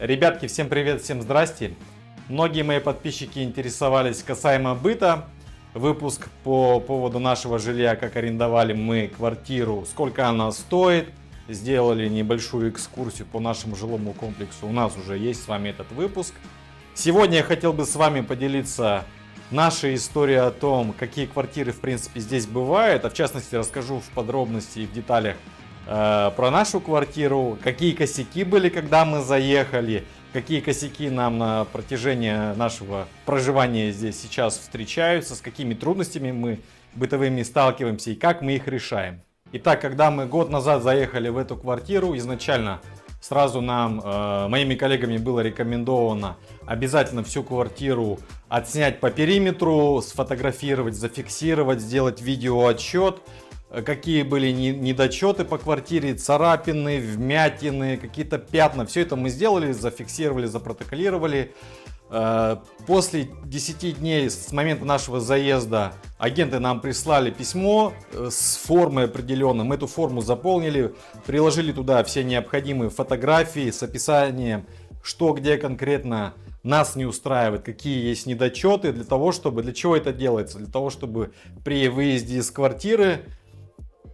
Ребятки, всем привет, всем здрасте. Многие мои подписчики интересовались касаемо быта. Выпуск по поводу нашего жилья, как арендовали мы квартиру, сколько она стоит. Сделали небольшую экскурсию по нашему жилому комплексу. У нас уже есть с вами этот выпуск. Сегодня я хотел бы с вами поделиться нашей историей о том, какие квартиры в принципе здесь бывают. А в частности расскажу в подробности и в деталях про нашу квартиру, какие косяки были, когда мы заехали, какие косяки нам на протяжении нашего проживания здесь сейчас встречаются, с какими трудностями мы бытовыми сталкиваемся и как мы их решаем. Итак, когда мы год назад заехали в эту квартиру, изначально сразу нам, моими коллегами было рекомендовано обязательно всю квартиру отснять по периметру, сфотографировать, зафиксировать, сделать видеоотчет. Какие были недочеты по квартире, царапины, вмятины, какие-то пятна. Все это мы сделали, зафиксировали, запротоколировали. После 10 дней с момента нашего заезда агенты нам прислали письмо с формой определенной. Мы эту форму заполнили, приложили туда все необходимые фотографии с описанием, что где конкретно нас не устраивает, какие есть недочеты, для чего это делается? Для того, чтобы при выезде из квартиры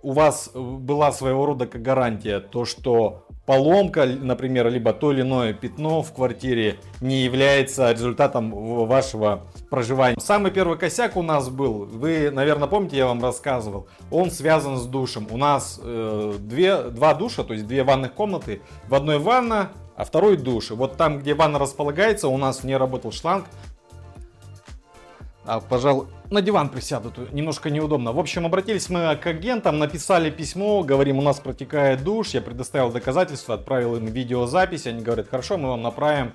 у вас была своего рода как гарантия, то что поломка, например, либо то или иное пятно в квартире не является результатом вашего проживания. Самый первый косяк у нас был, вы, наверное, помните, я вам рассказывал, он связан с душем. У нас два душа, то есть две ванных комнаты, в одной ванна, а второй душ. Вот там, где ванна располагается, у нас не работал шланг. Пожалуй, на диван присяду, тут немножко неудобно. В общем, обратились мы к агентам, написали письмо, говорим, у нас протекает душ, я предоставил доказательства, отправил им видеозапись, они говорят, хорошо, мы вам направим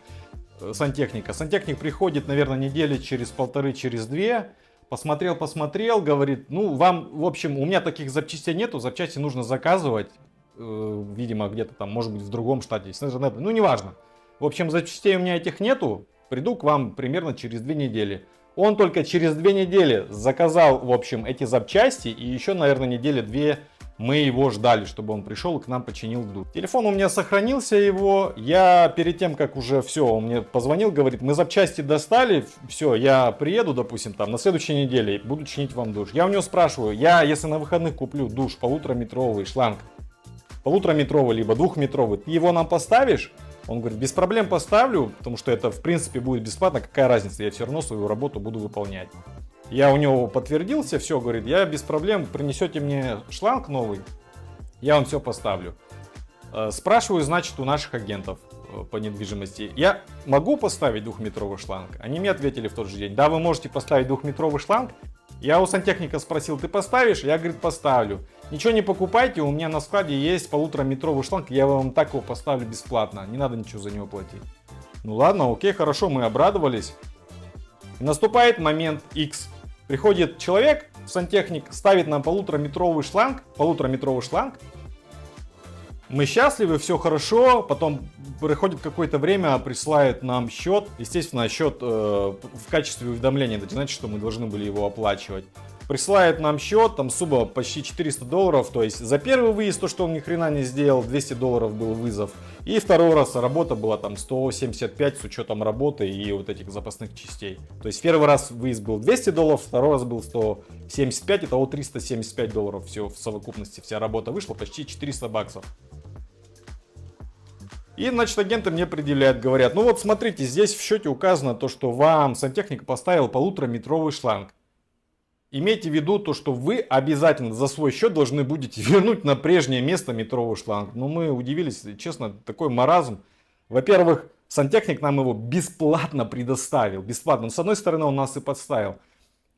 сантехника. Сантехник приходит, наверное, недели через полторы, через две, посмотрел, говорит, ну, вам, в общем, у меня таких запчастей нету, запчасти нужно заказывать, видимо, где-то там, может быть, в другом штате, с интернета, ну, неважно. В общем, запчастей у меня этих нету, приду к вам примерно через 2 недели. Он только через 2 недели заказал, в общем, эти запчасти, и еще, наверное, недели 2 мы его ждали, чтобы он пришел и к нам починил душ. Телефон у меня сохранился его, я перед тем, как уже все, он мне позвонил, говорит, мы запчасти достали, все, я приеду, допустим, там, на следующей неделе, буду чинить вам душ. Я у него спрашиваю, если на выходных куплю душ, 1,5-метровый шланг, 1,5-метровый, либо 2-метровый, ты его нам поставишь? Он говорит, без проблем поставлю, потому что это в принципе будет бесплатно, какая разница, я все равно свою работу буду выполнять. Я у него подтвердился, все, говорит, я без проблем, принесете мне шланг новый, я вам все поставлю. Спрашиваю, значит, у наших агентов по недвижимости, я могу поставить 2-метровый шланг? Они мне ответили в тот же день, да, вы можете поставить 2-метровый шланг. Я у сантехника спросил, ты поставишь? Я, говорит, поставлю. Ничего не покупайте, у меня на складе есть 1,5-метровый шланг, я вам так его поставлю бесплатно, не надо ничего за него платить. Ну ладно, окей, хорошо, мы обрадовались. И наступает момент X. Приходит человек, сантехник, ставит нам 1,5-метровый шланг. Мы счастливы, все хорошо, потом проходит какое-то время, присылает нам счет. Естественно, счет в качестве уведомления, это значит, что мы должны были его оплачивать. Присылает нам счет, там сумма почти $400, то есть за первый выезд, то, что он ни хрена не сделал, $200 был вызов. И второй раз работа была там 175 с учетом работы и вот этих запасных частей. То есть первый раз выезд был $200, второй раз был 175, итого $375 все в совокупности, вся работа вышла, почти $400. И, значит, агенты мне предъявляют, говорят, ну вот смотрите, здесь в счете указано то, что вам сантехник поставил 1,5-метровый шланг. Имейте в виду то, что вы обязательно за свой счет должны будете вернуть на прежнее место метровый шланг. Но мы удивились, честно, такой маразм. Во-первых, сантехник нам его бесплатно предоставил. Бесплатно. Но с одной стороны, он нас и подставил.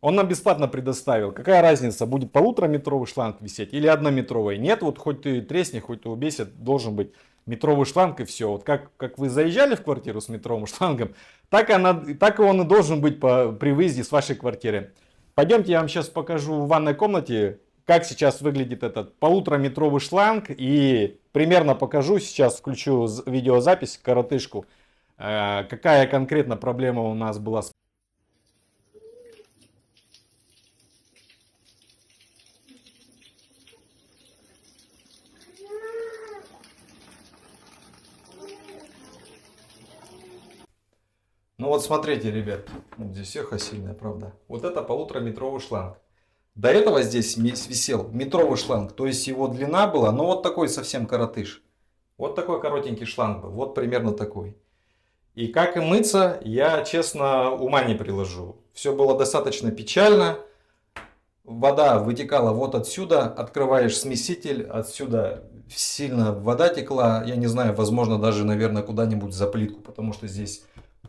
Он нам бесплатно предоставил. Какая разница, будет 1,5-метровый шланг висеть или 1-метровый? Нет, вот хоть ты тресни, хоть ты убейся, должен быть метровый шланг и все. Вот как вы заезжали в квартиру с метровым шлангом, так и он и должен быть при выезде с вашей квартиры. Пойдемте, я вам сейчас покажу в ванной комнате, как сейчас выглядит этот 1,5-метровый шланг. И примерно покажу, сейчас включу видеозапись, коротышку, какая конкретно проблема у нас была с Ну вот смотрите, ребят, здесь эхо сильное, правда. Вот это 1,5-метровый шланг. До этого здесь висел метровый шланг, то есть его длина была, ну вот такой совсем коротыш. Вот такой коротенький шланг был, вот примерно такой. И как им мыться, я, честно, ума не приложу. Все было достаточно печально. Вода вытекала вот отсюда, открываешь смеситель, отсюда сильно вода текла. Я не знаю, возможно, даже, наверное, куда-нибудь за плитку, потому что здесь,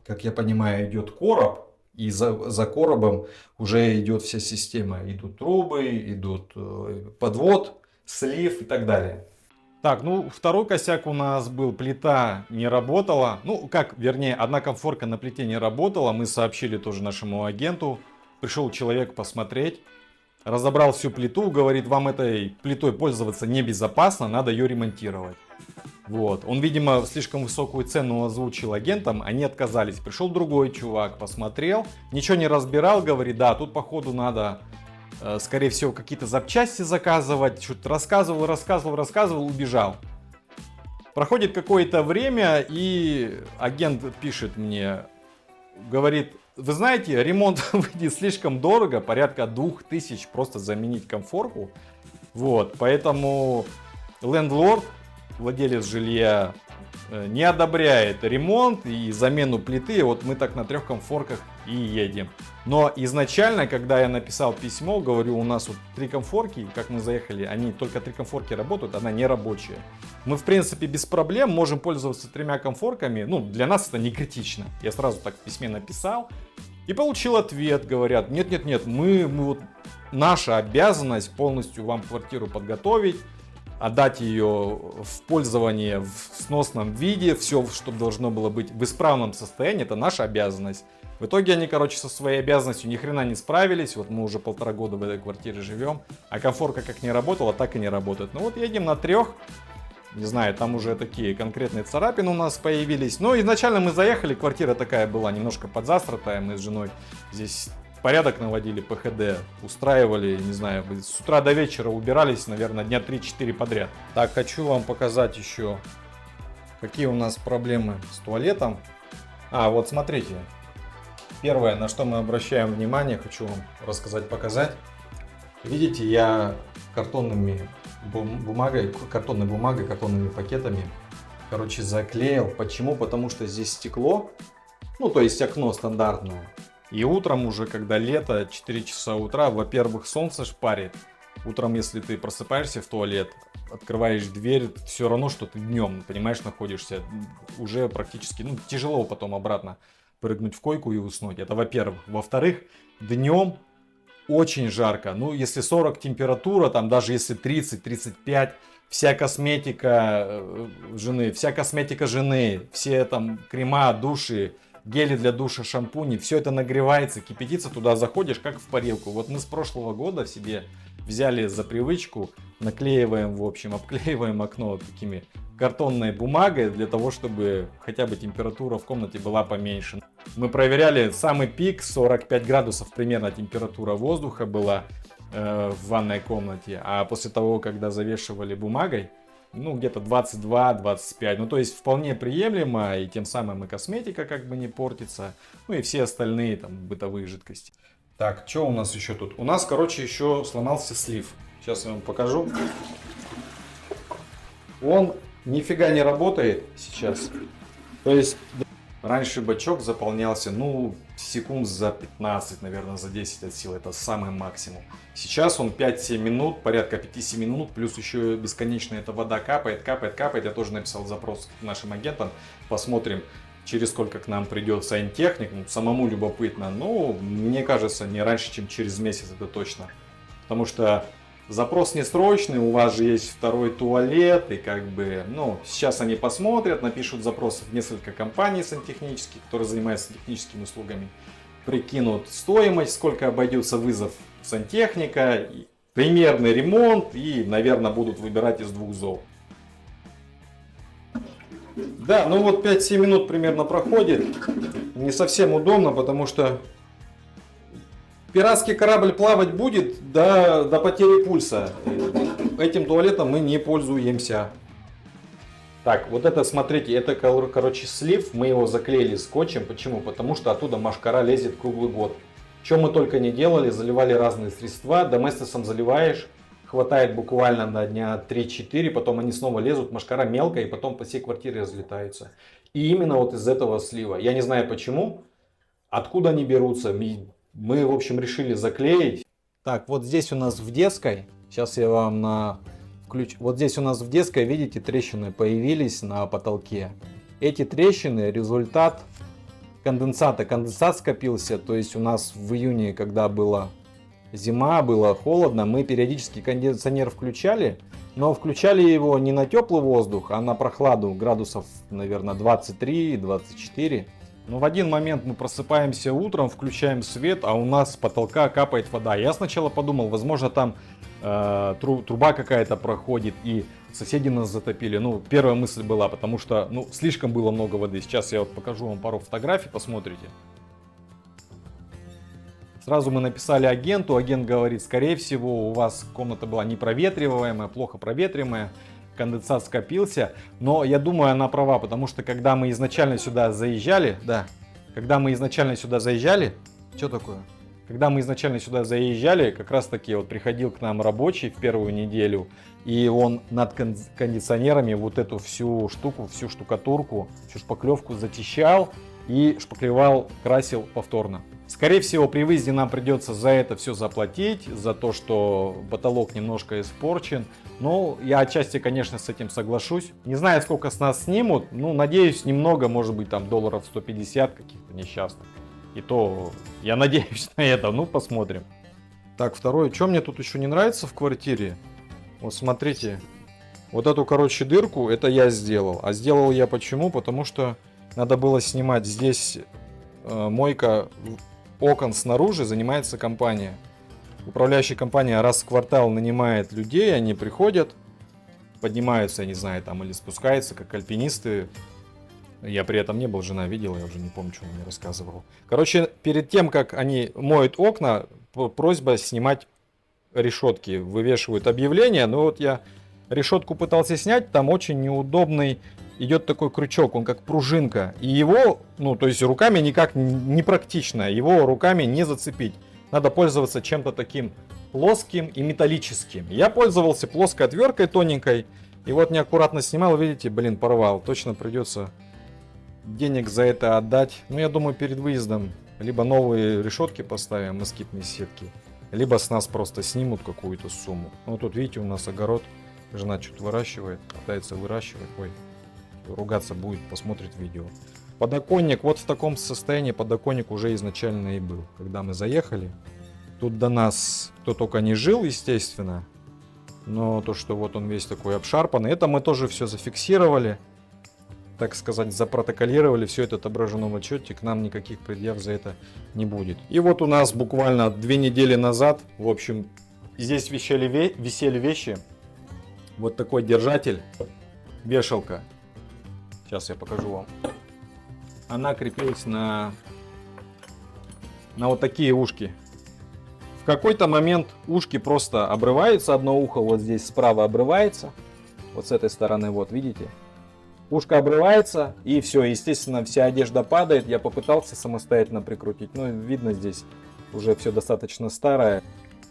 как я понимаю, идет короб. И за коробом уже идет вся система. Идут трубы, идут подвод, слив и так далее. Так, ну второй косяк у нас был, плита не работала. Ну как, вернее, одна конфорка на плите не работала. Мы сообщили тоже нашему агенту. Пришел человек посмотреть. Разобрал всю плиту, говорит, вам этой плитой пользоваться небезопасно, надо ее ремонтировать. Вот. Он, видимо, слишком высокую цену озвучил агентам, они отказались. Пришел другой чувак, посмотрел, ничего не разбирал, говорит, да, тут походу надо, скорее всего, какие-то запчасти заказывать. Что-то рассказывал, убежал. Проходит какое-то время, и агент пишет мне, говорит, вы знаете, ремонт выйдет слишком дорого, порядка 2000 просто заменить конфорку. Вот, поэтому лендлорд, владелец жилья, не одобряет ремонт и замену плиты. Вот мы так на 3 конфорках и едем. Но изначально, когда я написал письмо, говорю, у нас вот 3 конфорки, как мы заехали, они только 3 конфорки работают, она не рабочая. Мы, в принципе, без проблем можем пользоваться 3 конфорками. Ну, для нас это не критично. Я сразу так в письме написал. И получил ответ, говорят, нет, мы вот, наша обязанность полностью вам квартиру подготовить, отдать ее в пользование в сносном виде, все, что должно было быть в исправном состоянии, это наша обязанность. В итоге они, короче, со своей обязанностью ни хрена не справились, вот мы уже 1,5 года в этой квартире живем, а конфорка как не работала, так и не работает. Ну вот едем на 3, не знаю, там уже такие конкретные царапины у нас появились. Но изначально мы заехали, квартира такая была немножко подзастратая, мы с женой здесь порядок наводили, ПХД устраивали, не знаю, с утра до вечера убирались, наверное, дня 3-4 подряд. Так, хочу вам показать еще, какие у нас проблемы с туалетом. Вот смотрите, первое, на что мы обращаем внимание, хочу вам рассказать, показать. Видите, я картонной бумагой, картонными пакетами, короче, заклеил. Почему? Потому что здесь стекло, ну, то есть окно стандартное. И утром уже, когда лето, 4 часа утра, во-первых, солнце шпарит. Утром, если ты просыпаешься в туалет, открываешь дверь, все равно, что ты днем, понимаешь, находишься. Уже практически, ну, тяжело потом обратно прыгнуть в койку и уснуть. Это во-первых. Во-вторых, днем очень жарко. Ну, если 40 температура, там даже если 30-35, вся косметика жены, все там крема, души, гели для душа, шампуни, все это нагревается, кипятится, туда заходишь как в парилку. Вот мы с прошлого года себе взяли за привычку, наклеиваем, в общем, обклеиваем окно вот такими картонной бумагой для того, чтобы хотя бы температура в комнате была поменьше. Мы проверяли самый пик, 45 градусов примерно температура воздуха была в ванной комнате, а после того, когда завешивали бумагой, ну где-то 22-25, ну то есть вполне приемлемо, и тем самым и косметика как бы не портится, ну и все остальные там бытовые жидкости. Так, что у нас еще тут? У нас, короче, еще сломался слив. Сейчас я вам покажу. Он нифига не работает сейчас. То есть раньше бачок заполнялся, ну, секунд за 15, наверное, за 10 от силы. Это самый максимум. Сейчас он 5-7 минут, порядка 5-7 минут, плюс еще бесконечно эта вода капает. Я тоже написал запрос к нашим агентам. Посмотрим, через сколько к нам придет сантехник. Ну, самому любопытно. Но мне кажется, не раньше, чем через месяц, это точно. Потому что запрос не срочный, у вас же есть второй туалет, и как бы, ну, сейчас они посмотрят, напишут запрос в несколько компаний сантехнических, которые занимаются техническими услугами, прикинут стоимость, сколько обойдется вызов сантехника, примерный ремонт, и, наверное, будут выбирать из 2 зол. Да, ну вот 5-7 минут примерно проходит, не совсем удобно, потому что пиратский корабль плавать будет до потери пульса. Этим туалетом мы не пользуемся. Так, вот это, смотрите, это, короче, слив. Мы его заклеили скотчем. Почему? Потому что оттуда мошкара лезет круглый год. Чем мы только не делали, заливали разные средства. Доместосом заливаешь, хватает буквально на дня 3-4, потом они снова лезут, мошкара мелкая, и потом по всей квартире разлетаются. И именно вот из этого слива. Я не знаю почему, откуда они берутся. Мы, в общем, решили заклеить. Так, вот здесь у нас в детской, сейчас я вам на ключ. Вот здесь у нас в детской, видите, трещины появились на потолке. Эти трещины результат конденсата. Конденсат скопился, то есть у нас в июне, когда была зима, было холодно, мы периодически кондиционер включали, но включали его не на теплый воздух, а на прохладу градусов, наверное, 23-24. Но в один момент мы просыпаемся утром, включаем свет, а у нас с потолка капает вода. Я сначала подумал, возможно, там труба какая-то проходит и соседи нас затопили. Ну, первая мысль была, потому что слишком было много воды. Сейчас я вот покажу вам пару фотографий, посмотрите. Сразу мы написали агенту, агент говорит, скорее всего, у вас комната была непроветриваемая, плохо проветриваемая. Конденсат скопился, но я думаю, она права, потому что когда мы изначально сюда заезжали, что такое? Когда мы изначально сюда заезжали, как раз таки вот приходил к нам рабочий в первую неделю, и он над кондиционерами вот эту всю штуку, всю штукатурку, всю шпаклевку зачищал и шпаклевал, красил повторно. Скорее всего, при выезде нам придется за это все заплатить, за то, что потолок немножко испорчен. Ну, я отчасти, конечно, с этим соглашусь. Не знаю, сколько с нас снимут, надеюсь, немного, может быть, там долларов 150 каких-то несчастных. И то я надеюсь на это, посмотрим. Так, второе, что мне тут еще не нравится в квартире? Вот смотрите, вот эту, короче, дырку, это я сделал. А сделал я почему? Потому что надо было снимать здесь мойка окон снаружи, занимается компания. Управляющая компания раз в квартал нанимает людей, они приходят, поднимаются, я не знаю, там или спускаются, как альпинисты. Я при этом не был, жена видела, я уже не помню, что она мне рассказывала. Короче, перед тем, как они моют окна, просьба снимать решетки. Вывешивают объявление, но вот я решетку пытался снять, там очень неудобный идет такой крючок, он как пружинка. И его, то есть руками никак не практично, его руками не зацепить. Надо пользоваться чем-то таким плоским и металлическим. Я пользовался плоской отверткой тоненькой, и вот неаккуратно снимал, видите, порвал. Точно придется денег за это отдать. Я думаю, перед выездом либо новые решетки поставим, москитные сетки, либо с нас просто снимут какую-то сумму. Тут видите, у нас огород, жена что-то выращивает, пытается выращивать. Ой, ругаться будет, посмотрит видео. Подоконник, вот в таком состоянии подоконник уже изначально и был. Когда мы заехали, тут до нас кто только не жил, естественно. Но то, что вот он весь такой обшарпанный, это мы тоже все зафиксировали. Так сказать, запротоколировали, все это отображено в отчете, к нам никаких предъяв за это не будет. И вот у нас буквально 2 недели назад, в общем, здесь висели вещи. Вот такой держатель, вешалка. Сейчас я покажу вам. Она крепилась на вот такие ушки. В какой-то момент ушки просто обрываются, одно ухо вот здесь справа обрывается, вот с этой стороны, вот видите. Ушко обрывается, и все, естественно, вся одежда падает. Я попытался самостоятельно прикрутить, но видно, здесь уже все достаточно старое.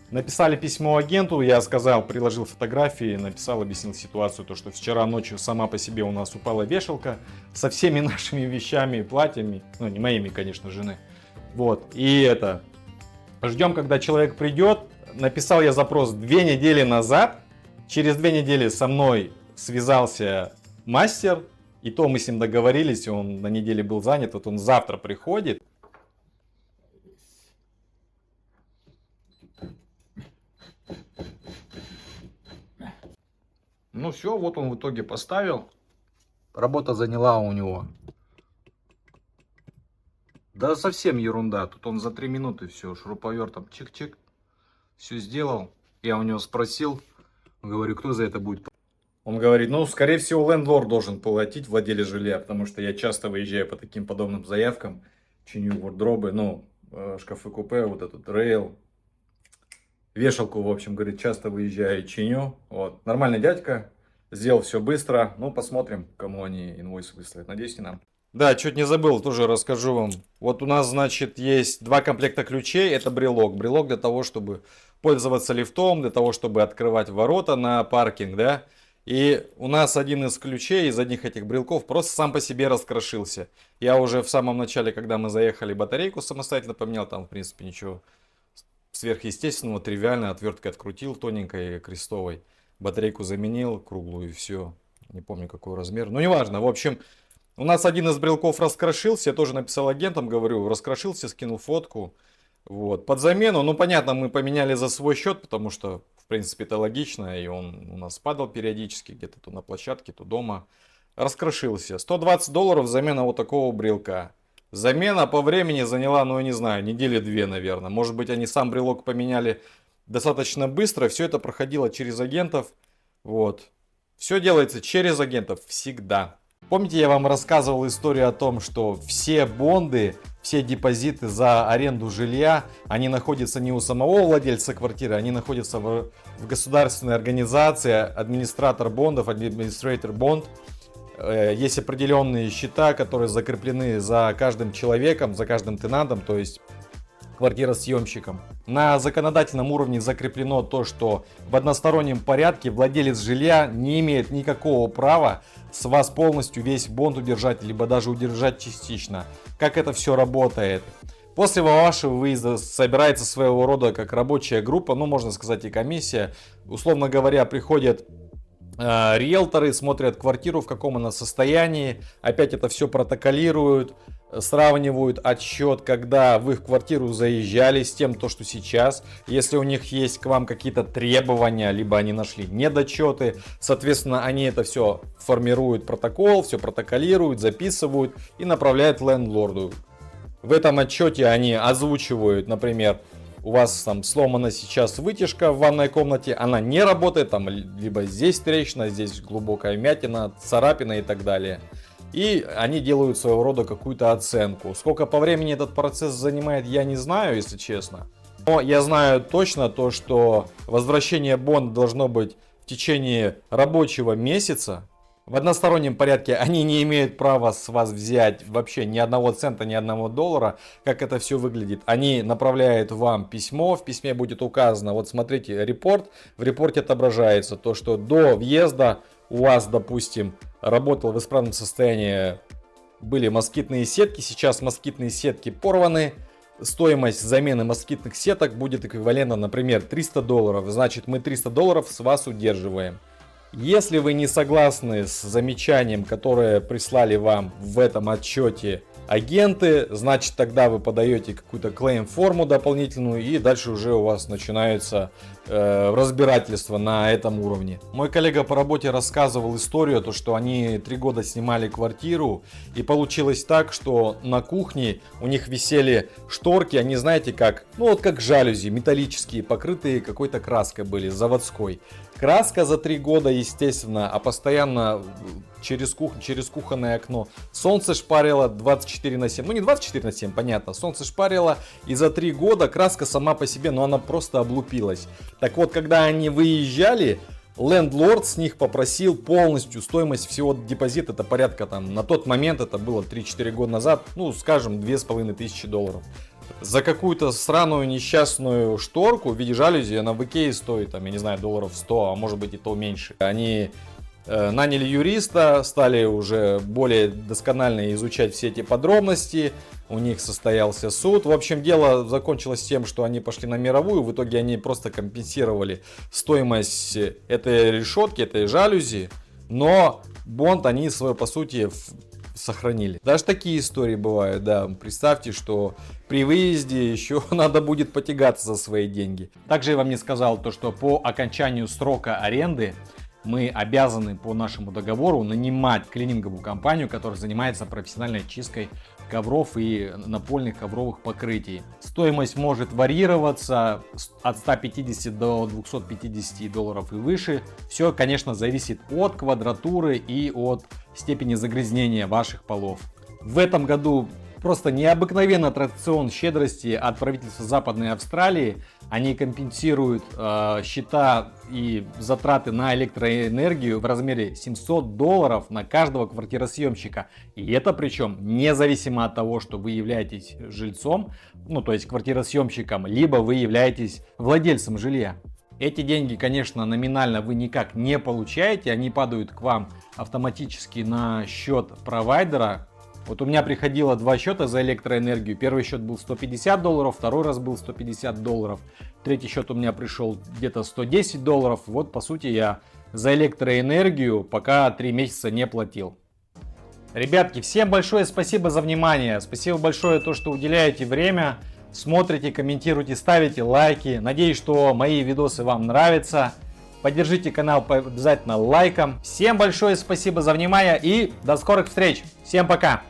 Написали письмо агенту, я сказал, приложил фотографии, написал, объяснил ситуацию, то что вчера ночью сама по себе у нас упала вешалка со всеми нашими вещами и платьями, не моими, конечно, жены. Вот, и ждем, когда человек придет. Написал я запрос 2 недели назад, через 2 недели со мной связался мастер, и то мы с ним договорились, он на неделе был занят, вот он завтра приходит. Все, вот он в итоге поставил. Работа заняла у него. Да совсем ерунда, тут он за 3 минуты все, шуруповертом чик-чик, все сделал. Я у него спросил, говорю, кто за это будет. Он говорит, скорее всего, лендлорд должен платить, владелец жилья, потому что я часто выезжаю по таким подобным заявкам, чиню вардробы, шкафы-купе, вот этот рейл, вешалку, в общем, говорит, часто выезжаю и чиню. Вот. Нормальный дядька, Сделал все быстро. Ну, посмотрим, кому они инвойс выставят. Надеюсь, не нам. Да, чуть не забыл, тоже расскажу вам. Вот у нас, значит, есть два комплекта ключей. Это брелок. Брелок для того, чтобы пользоваться лифтом, для того, чтобы открывать ворота на паркинг, да. И у нас один из ключей из одних этих брелков просто сам по себе раскрошился. Я уже в самом начале, когда мы заехали, батарейку самостоятельно поменял. Там, в принципе, ничего сверхъестественного, тривиально. Отверткой открутил тоненькой крестовой. Батарейку заменил круглую и все. Не помню, какой размер. Но неважно. В общем, у нас один из брелков раскрошился. Я тоже написал агентам, говорю, раскрошился, скинул фотку. Вот. Под замену, ну понятно, мы поменяли за свой счет, потому что, в принципе, это логично. И он у нас падал периодически, где-то то на площадке, то дома. Раскрошился. $120 замена вот такого брелка. Замена по времени заняла, ну я не знаю, недели две, наверное. Может быть, они сам брелок поменяли достаточно быстро. Все это проходило через агентов. Вот. Все делается через агентов всегда. Помните, я вам рассказывал историю о том, что все бонды, все депозиты за аренду жилья, они находятся не у самого владельца квартиры, они находятся в государственной организации, администратор бондов, администратор бонд. Есть определенные счета, которые закреплены за каждым человеком, за каждым тенантом, то есть квартиросъемщиком. На законодательном уровне закреплено то, что в одностороннем порядке владелец жилья не имеет никакого права с вас полностью весь бонд удержать, либо даже удержать частично. Как это все работает? После вашего выезда собирается своего рода как рабочая группа, ну можно сказать и комиссия. Условно говоря, приходят риэлторы, смотрят квартиру, в каком она состоянии, опять это все протоколируют, сравнивают отсчет, когда вы в квартиру заезжали, с тем, то, что сейчас. Если у них есть к вам какие-то требования, либо они нашли недочеты, соответственно, они это все формируют, протокол, все протоколируют, записывают и направляют лендлорду. В этом отчете они озвучивают, например, у вас там сломана сейчас вытяжка в ванной комнате, она не работает, там либо здесь трещина, здесь глубокая вмятина, царапина и так далее. И они делают своего рода какую-то оценку. Сколько по времени этот процесс занимает, я не знаю, если честно. Но я знаю точно то, что возвращение бонда должно быть в течение рабочего месяца. В одностороннем порядке они не имеют права с вас взять вообще ни одного цента, ни одного доллара. Как это все выглядит? Они направляют вам письмо, в письме будет указано, вот смотрите, репорт, в репорте отображается то, что до въезда у вас, допустим, работал в исправном состоянии, были москитные сетки, сейчас москитные сетки порваны. Стоимость замены москитных сеток будет эквивалентна, например, $300. Значит, мы $300 с вас удерживаем. Если вы не согласны с замечанием, которое прислали вам в этом отчете агенты, значит тогда вы подаете какую-то клейм-форму дополнительную и дальше уже у вас начинается разбирательство на этом уровне. Мой коллега по работе рассказывал историю, то что они 3 года снимали квартиру и получилось так, что на кухне у них висели шторки, они знаете как, ну вот как жалюзи, металлические, покрытые какой-то краской были, заводской. Краска за 3 года, естественно, а постоянно через кухонное окно. Солнце шпарило 24/7. Ну не 24/7, понятно. Солнце шпарило. И за 3 года краска сама по себе, но она просто облупилась. Так вот, когда они выезжали, лендлорд с них попросил полностью стоимость всего депозита. Это порядка там, на тот момент, это было 3-4 года назад, ну скажем, $2500. За какую-то сраную несчастную шторку в виде жалюзи, она в Икее стоит, там, я не знаю, $100, а может быть и то меньше. Они наняли юриста, стали уже более досконально изучать все эти подробности, у них состоялся суд. В общем, дело закончилось тем, что они пошли на мировую, в итоге они просто компенсировали стоимость этой решетки, этой жалюзи, но бонд они свой, по сути, сохранили. Даже такие истории бывают, да. Представьте, что при выезде еще надо будет потягаться за свои деньги. Также я вам не сказал то, что по окончанию срока аренды мы обязаны по нашему договору нанимать клининговую компанию, которая занимается профессиональной чисткой ковров и напольных ковровых покрытий. Стоимость может варьироваться от 150 до $250 и выше. Все, конечно, зависит от квадратуры и от степени загрязнения ваших полов. В этом году просто необыкновенный аттракцион щедрости от правительства Западной Австралии. Они компенсируют счета и затраты на электроэнергию в размере $700 на каждого квартиросъемщика. И это причем независимо от того, что вы являетесь жильцом, ну то есть квартиросъемщиком, либо вы являетесь владельцем жилья. Эти деньги, конечно, номинально вы никак не получаете, они падают к вам автоматически на счет провайдера. Вот у меня приходило 2 счета за электроэнергию. Первый счет был $150, второй раз был $150. Третий счет у меня пришел где-то $110. Вот по сути я за электроэнергию пока 3 месяца не платил. Ребятки, всем большое спасибо за внимание. Спасибо большое, то, что уделяете время. Смотрите, комментируйте, ставите лайки. Надеюсь, что мои видосы вам нравятся. Поддержите канал обязательно лайком. Всем большое спасибо за внимание и до скорых встреч. Всем пока.